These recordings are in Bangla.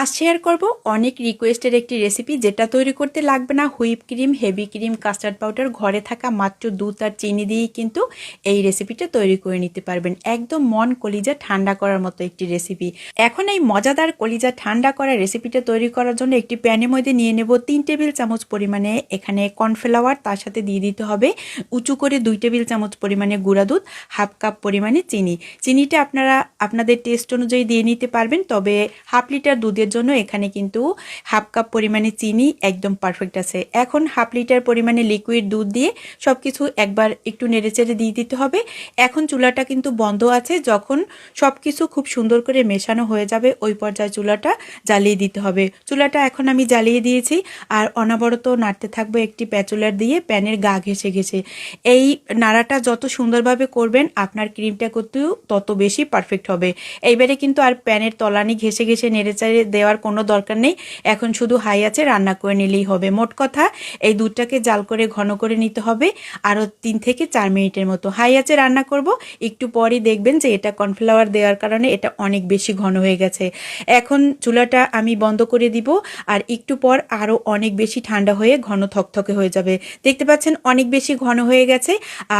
আজ শেয়ার করব অনেক রিকোয়েস্টের একটি রেসিপি, যেটা তৈরি করতে লাগবে না whip cream, heavy cream, custard powder. ঘরে থাকা মাত্র দুধ আর চিনি দিয়েই কিন্তু এই রেসিপিটা তৈরি করে নিতে পারবেন। একদম মন কলিজা ঠান্ডা করার মতো একটি রেসিপি। এখন এই মজাদার কলিজা ঠান্ডা করা রেসিপিটা তৈরি করার জন্য একটি প্যানের মধ্যে নিয়ে নেব 3 টেবিল চামচ পরিমাণে এখানে কর্নফ্লাওয়ার। তার সাথে দিয়ে দিতে হবে উঁচু করে 2 টেবিল চামচ পরিমাণে গুঁড়া দুধ, হাফ কাপ পরিমাণে চিনি। চিনিটা আপনারা আপনাদের টেস্ট অনুযায়ী দিয়ে নিতে পারবেন, তবে হাফ লিটার দুধের জন্য এখানে কিন্তু হাফ কাপ পরিমাণে চিনি একদম পারফেক্ট আছে। এখন হাফ লিটার পরিমাণে লিকুইড দুধ দিয়ে সবকিছু একবার একটু নেড়েচেড়ে দিয়ে দিতে হবে। এখন চুলাটা কিন্তু বন্ধ আছে। যখন সবকিছু খুব সুন্দর করে মেশানো হয়ে যাবে ওই পর্যায়ে চুলাটা জ্বালিয়ে দিতে হবে। চুলাটা এখন আমি জ্বালিয়ে দিয়েছি আর অনবরত নাড়তে থাকবো একটি প্যাচুলার দিয়ে প্যানের গা ঘেঁষে ঘেঁষে। এই নাড়াটা যত সুন্দরভাবে করবেন আপনার ক্রিমটা করতেও তত বেশি পারফেক্ট হবে। এইবারে কিন্তু আর প্যানের তলানি ঘেঁষে ঘেঁষে নেড়েচেড়ে দেওয়ার কোনো দরকার নেই। এখন শুধু হাই আঁচে রান্না করে নিলেই হবে। মোট কথা এই দুধটাকে জাল করে ঘন করে নিতে হবে আরও 3 থেকে 4 মিনিটের মতো হাই আঁচে রান্না করব। একটু পরই দেখবেন যে এটা কর্নফ্লাওয়ার দেওয়ার কারণে এটা অনেক বেশি ঘন হয়ে গেছে। এখন চুলাটা আমি বন্ধ করে দিব আর একটু পর আরও অনেক বেশি ঠান্ডা হয়ে ঘন থকথকে হয়ে যাবে। দেখতে পাচ্ছেন অনেক বেশি ঘন হয়ে গেছে।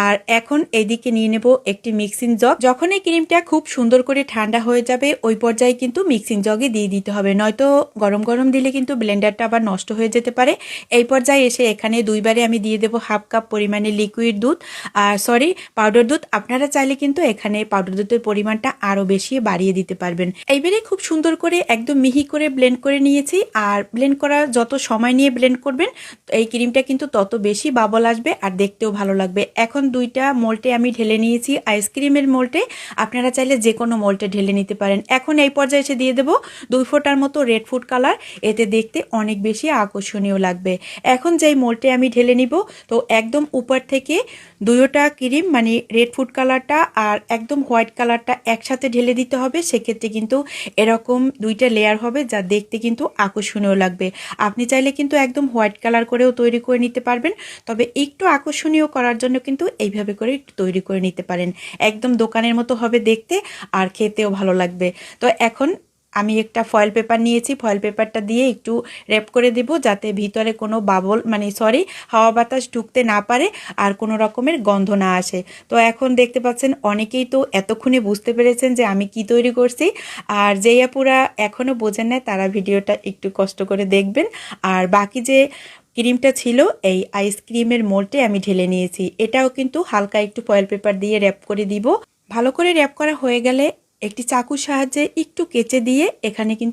আর এখন এইদিকে নিয়ে নেব একটি মিক্সিং জগ। যখন এই ক্রিমটা খুব সুন্দর করে ঠান্ডা হয়ে যাবে ওই পর্যায়ে কিন্তু মিক্সিং জগে দিয়ে দিতে হবে, নয়তো গরম গরম দিলে কিন্তু ব্লেন্ডারটা আবার নষ্ট হয়ে যেতে পারে। এই পর্যায়ে এসে এখানে দুইবারে আমি দিয়ে দেবো হাফ কাপ পরিমাণে লিকুইড দুধ, আর পাউডার দুধ। আপনারা চাইলে কিন্তু এখানে পাউডার দুধের পরিমাণটা আরও বেশি বাড়িয়ে দিতে পারবেন। এইবারে খুব সুন্দর করে একদম মিহি করে ব্লেন্ড করে নিয়েছি। আর ব্লেন্ড করা যত সময় নিয়ে ব্লেন্ড করবেন এই ক্রিমটা কিন্তু তত বেশি বাবল আসবে আর দেখতেও ভালো লাগবে। এখন দুইটা মোল্টে আমি ঢেলে নিয়েছি আইসক্রিমের মোল্টে। আপনারা চাইলে যে কোনো মোল্টে ঢেলে নিতে পারেন। এখন এই পর্যায়ে এসে দিয়ে দেবো 2 ফোঁটার মতো রেড ফুড কালার। এতে দেখতে অনেক বেশি আকর্ষণীয় লাগবে। এখন যেই মোল্টে আমি ঢেলে নিব, তো একদম উপর থেকে দুইটা ক্রিম মানে রেড ফুড কালারটা আর একদম হোয়াইট কালারটা একসাথে ঢেলে দিতে হবে। সেক্ষেত্রে কিন্তু এরকম দুইটা লেয়ার হবে যা দেখতে কিন্তু আকর্ষণীয় লাগবে। আপনি চাইলে কিন্তু একদম হোয়াইট কালার করেও তৈরি করে নিতে পারবেন, তবে একটু আকর্ষণীয় করার জন্য কিন্তু এইভাবে করে একটু তৈরি করে নিতে পারেন। একদম দোকানের মতো হবে দেখতে আর খেতেও ভালো লাগবে। তো এখন আমি একটা ফয়েল পেপার নিয়েছি, ফয়েল পেপারটা দিয়ে একটু র্যাপ করে দেব যাতে ভিতরে কোনো বাবল হাওয়া বাতাস ঢুকতে না পারে আর কোনো রকমের গন্ধ না আসে। তো এখন দেখতে পাচ্ছেন অনেকেই তো এতক্ষণে বুঝতে পেরেছেন যে আমি কি তৈরি করছি। আর যেই আপুরা এখনও বোঝেন না তারা ভিডিওটা একটু কষ্ট করে দেখবেন। আর বাকি যে ক্রিমটা ছিল এই আইসক্রিমের মোল্ডে আমি ঢেলে নিয়েছি। এটাও কিন্তু হালকা একটু ফয়েল পেপার দিয়ে র্যাপ করে দিব। ভালো করে র্যাপ করা হয়ে গেলে একটি চাকুর সাহায্যে একটু কেচে দিয়ে এখানে কিন্তু